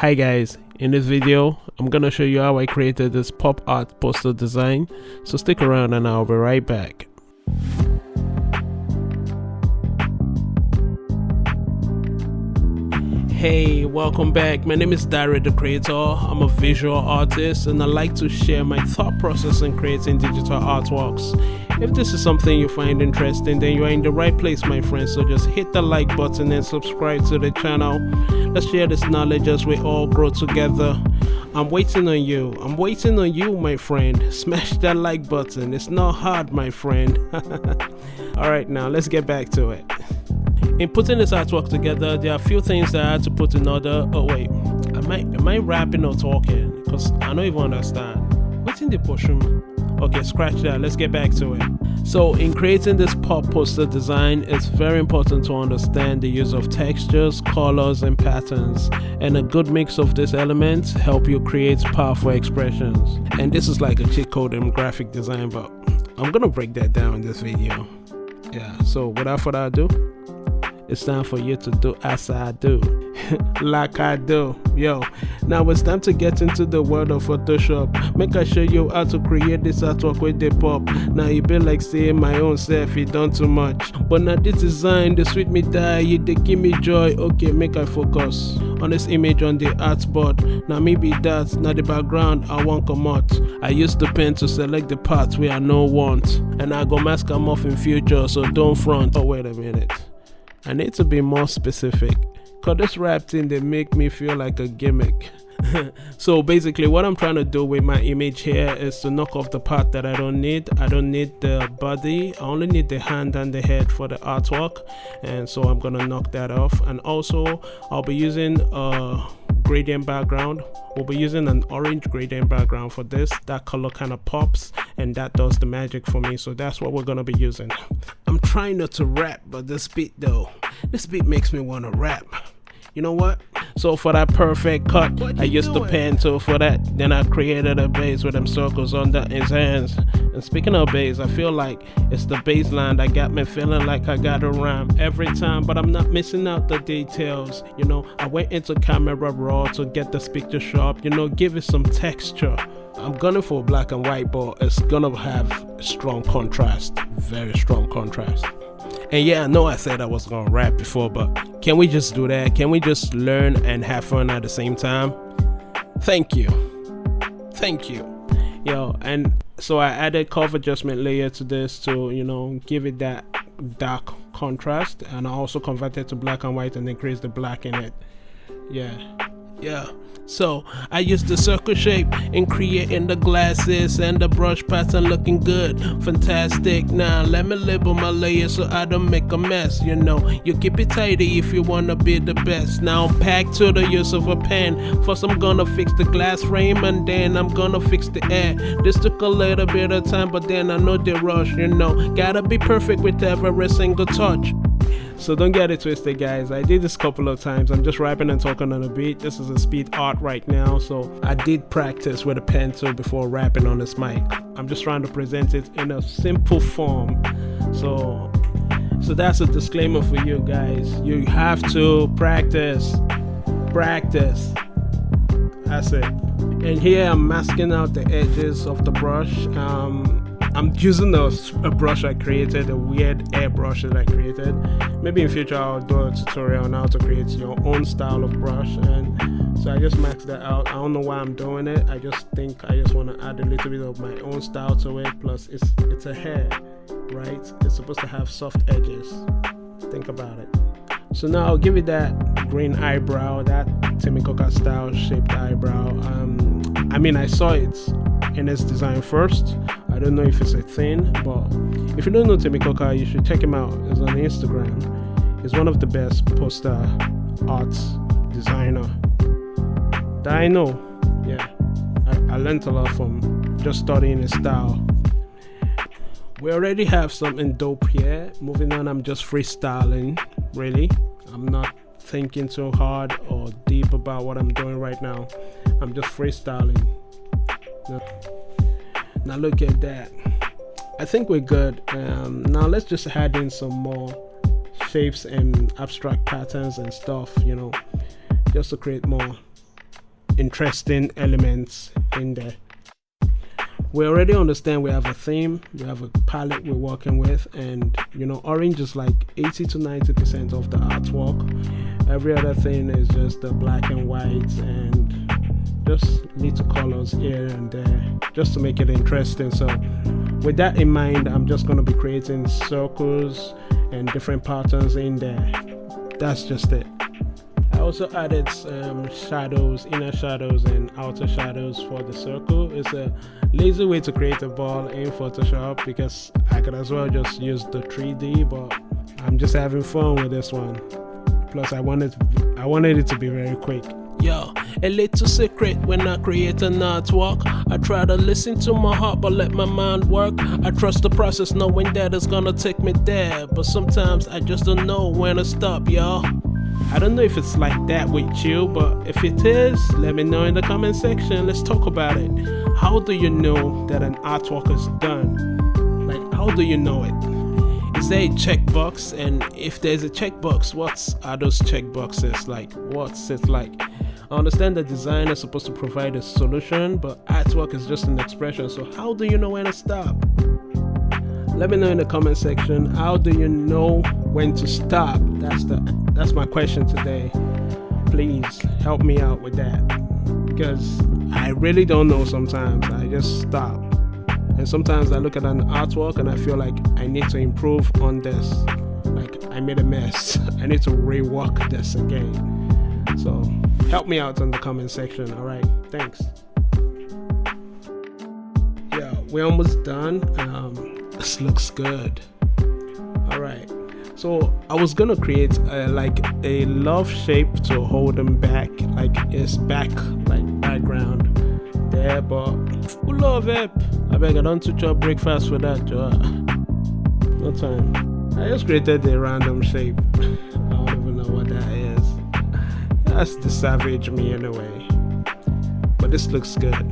Hi guys, in this video I'm gonna show you how I created this pop art poster design, so stick around and I'll be right back. Hey, welcome back. My name is Dari the Creator. I'm a visual artist and I like to share my thought process in creating digital artworks. If this is something you find interesting, then you are in the right place, my friends. So just hit the like button and subscribe to the channel. Let's share this knowledge as we all grow together. I'm waiting on you. I'm waiting on you, my friend. Smash that like button. It's not hard, my friend. Alright, now let's get back to it. In putting this artwork together, there are a few things that I had to put in order. Oh wait, am I rapping or talking? Because I don't even understand. What's in the portion? Okay, scratch that. Let's get back to it. So in creating this pop poster design, it's very important to understand the use of textures, colors, and patterns. And a good mix of these elements help you create powerful expressions. And this is like a cheat code in graphic design, but I'm gonna break that down in this video. Yeah, so without further ado, it's time for you to do as I do. Like I do. Yo, now it's time to get into the world of Photoshop. Make I show you how to create this artwork with the pop. Now it be like saying my own self, it done too much. But now this design, they sweet me die, they give me joy. Okay, make I focus on this image on the artboard. Now maybe that's not the background I want come out. I use the pen to select the parts where I no want. And I go mask them off in future, so don't front. Oh, wait a minute. I need to be more specific, cause this rap thing, they make me feel like a gimmick. So basically what I'm trying to do with my image here is to knock off the part that I don't need. I don't need the body, I only need the hand and the head for the artwork, and so I'm gonna knock that off. And also I'll be using a gradient background. We'll be using an orange gradient background for this. That color kind of pops and that does the magic for me, so that's what we're gonna be using. I'm trying not to rap, but this beat makes me want to rap. You know what? So for that perfect cut, I used the pen tool for that. Then I created a base with them circles under his hands. And speaking of bass, I feel like it's the bass line that got me feeling like I got a rhyme every time, but I'm not missing out the details. You know, I went into camera raw to get this picture sharp, you know, give it some texture. I'm gunning for black and white, but it's gonna have strong contrast, very strong contrast. And yeah, I know I said I was gonna rap before, but can we just do that? Can we just learn and have fun at the same time? Thank you. Yo, and so I added curve adjustment layer to this to, you know, give it that dark contrast, and I also converted to black and white and increased the black in it. Yeah. So I used the circle shape in creating the glasses and the brush pattern looking good, fantastic. Now let me label my layers so I don't make a mess. You know, you keep it tidy if you wanna be the best. Now I'm back to the use of a pen. First I'm gonna fix the glass frame and then I'm gonna fix the air. This took a little bit of time, but then I know the rush. You know, gotta be perfect with every single touch. So don't get it twisted, guys. I did this a couple of times. I'm just rapping and talking on a beat. This is a speed art right now, so I did practice with a pencil before rapping on this mic. I'm just trying to present it in a simple form. So that's a disclaimer for you guys. You have to practice. That's it. And here I'm masking out the edges of the brush. I'm using a brush I created, a weird airbrush that I created. Maybe in future I'll do a tutorial on how to create your own style of brush. And so I just maxed that out. I don't know why I'm doing it. I just think I just want to add a little bit of my own style to it. Plus it's a hair, right? It's supposed to have soft edges. Think about it. So now I'll give it that green eyebrow, that Timmy Coca style shaped eyebrow. I mean, I saw it in its design first. I don't know if it's a thing, but if you don't know Timmy Coca, you should check him out. He's on Instagram. He's one of the best poster arts designer that I know. Yeah, I learned a lot from just studying his style. We already have something dope here. Moving on, I'm just freestyling, really. I'm not thinking too hard or deep about what I'm doing right now. I'm just freestyling. Now look at that. I think we're good. Now let's just add in some more shapes and abstract patterns and stuff, you know, just to create more interesting elements in there. We already understand we have a theme, we have a palette we're working with, and orange is like 80 to 90% of the artwork. Every other thing is just the black and white and just little colors here and there just to make it interesting. So with that in mind, I'm just going to be creating circles and different patterns in there. That's just it. I also added shadows, inner shadows and outer shadows for the circle. It's a lazy way to create a ball in Photoshop because I could as well just use the 3D, but I'm just having fun with this one. Plus I wanted it to be very quick. Yo, a little secret when I create an artwork. I try to listen to my heart but let my mind work. I trust the process knowing that it's gonna take me there, but sometimes I just don't know when to stop, y'all. I don't know if it's like that with you, but if it is, let me know in the comment section. Let's talk about it. How do you know that an artwork is done? Like, how do you know it? Is there a checkbox? And if there's a checkbox, what are those checkboxes like? What's it like? I understand the designer is supposed to provide a solution, but artwork is just an expression. So how do you know when to stop? Let me know in the comment section. How do you know when to stop? That's my question today. Please help me out with that, because I really don't know. Sometimes I just stop, and sometimes I look at an artwork and I feel like I need to improve on this. Like I made a mess. I need to rework this again. So help me out in the comment section. All right, thanks. Yeah, we're almost done. This looks good. All right, so I was gonna create like a love shape to hold him back, like his back, like background there, but who love it? I beg I don't touch your breakfast for that, Joe. No time. I just created a random shape. I don't even know what that is. That's the savage me anyway, but this looks good.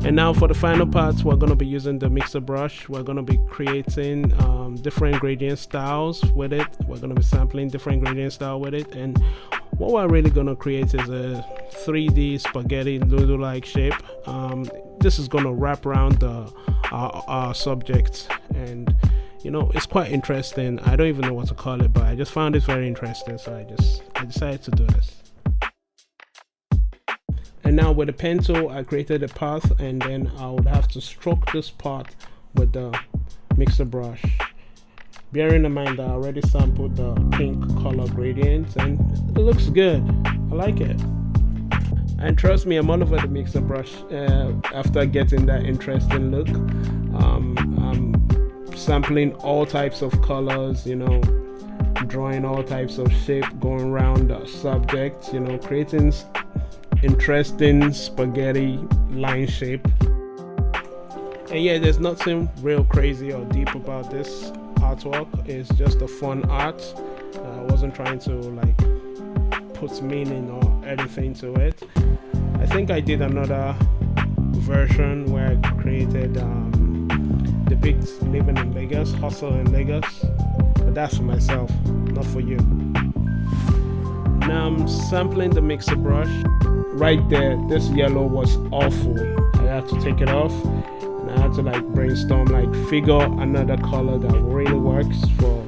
And now for the final part, we're going to be using the mixer brush. We're going to be creating different gradient styles with it. We're going to be sampling different gradient style with it. And what we're really going to create is a 3D spaghetti noodle-like shape. This is going to wrap around our subject. And, it's quite interesting. I don't even know what to call it, but I just found it very interesting. So I decided to do this. And now with the pen tool, I created a path, and then I would have to stroke this part with the mixer brush. Bearing in mind that I already sampled the pink color gradient, and it looks good. I like it. And trust me, I'm all over the mixer brush after getting that interesting look. I'm sampling all types of colors, drawing all types of shape, going around the subject, creating interesting spaghetti line shape. And yeah, there's nothing real crazy or deep about this artwork. It's just a fun art. I wasn't trying to like put meaning or anything to it. I think I did another version where I created the big living in Lagos, hustle in Lagos, but that's for myself, not for you. Now I'm sampling the mixer brush. Right there, this yellow was awful. I had to take it off, and I had to like brainstorm, like figure another color that really works for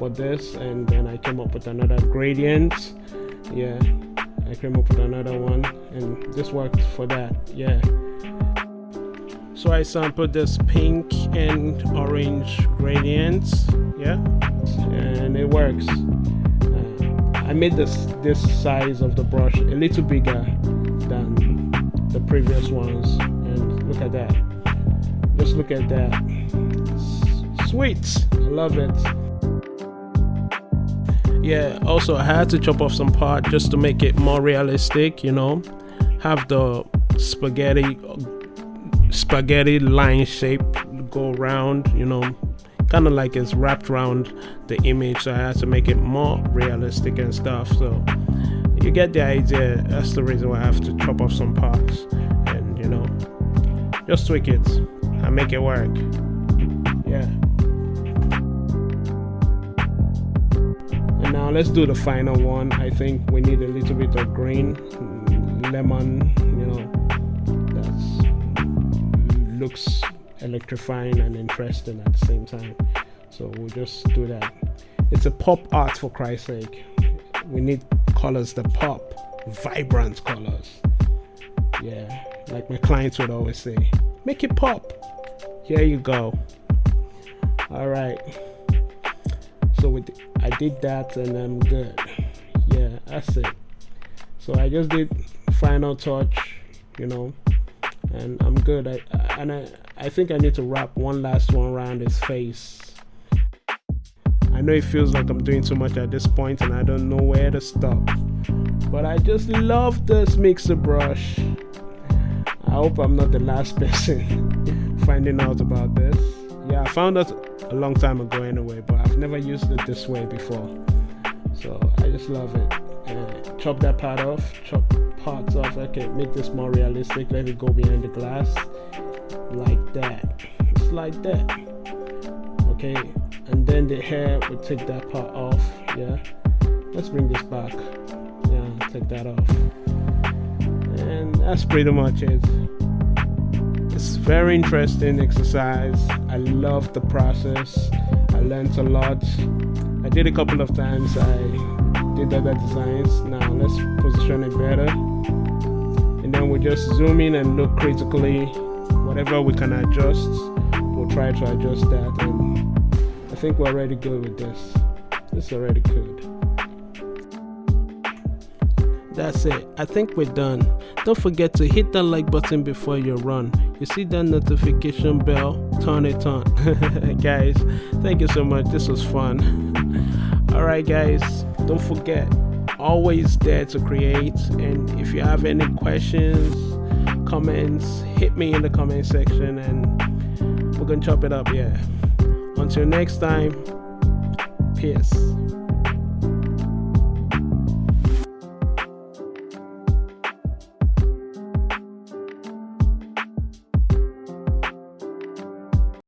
this, and then I came up with another gradient. Yeah, I came up with another one, and this worked for that. Yeah. So I sampled this pink and orange gradients. Yeah, and it works. I made this size of the brush a little bigger than the previous ones, and look at that. Just look at that. Sweet. I love it. Yeah, also I had to chop off some part just to make it more realistic, have the spaghetti line shape go around, kind of like it's wrapped around the image, so I had to make it more realistic and stuff. So you get the idea. That's the reason why I have to chop off some parts and just tweak it and make it work. Yeah. And now let's do the final one. I think we need a little bit of green, a lemon, that looks electrifying and interesting at the same time. So we'll just do that. It's a pop art, for Christ's sake. We need colors that pop, vibrant colors. Yeah, like my clients would always say, make it pop. Here you go. All right. So I did that and I'm good. Yeah, that's it. So I just did final touch, and I'm good. I think I need to wrap one last one around his face. I know it feels like I'm doing too much at this point and I don't know where to stop, but I just love this mixer brush. I hope I'm not the last person finding out about this. Yeah, I found out a long time ago anyway, but I've never used it this way before. So I just love it. Chop that part off, chop parts off. Okay, make this more realistic. Let it go behind the glass. Like that. It's like that. Okay, and then the hair, we'll take that part off. Yeah, let's bring this back. Yeah, take that off. And that's pretty much it. It's very interesting exercise. I love the process. I learned a lot. I did a couple of times. I did other designs. Now let's position it better. And then we'll just zoom in and look critically. Whatever we can adjust, we'll try to adjust that. And I think we're already good with this. This is already good. That's it. I think we're done. Don't forget to hit that like button before you run. You see that notification bell? Turn it on. Guys, thank you so much. This was fun. Alright guys, don't forget, always dare to create. And if you have any questions, comments, hit me in the comment section and we're gonna chop it up. Yeah. Until next time, peace.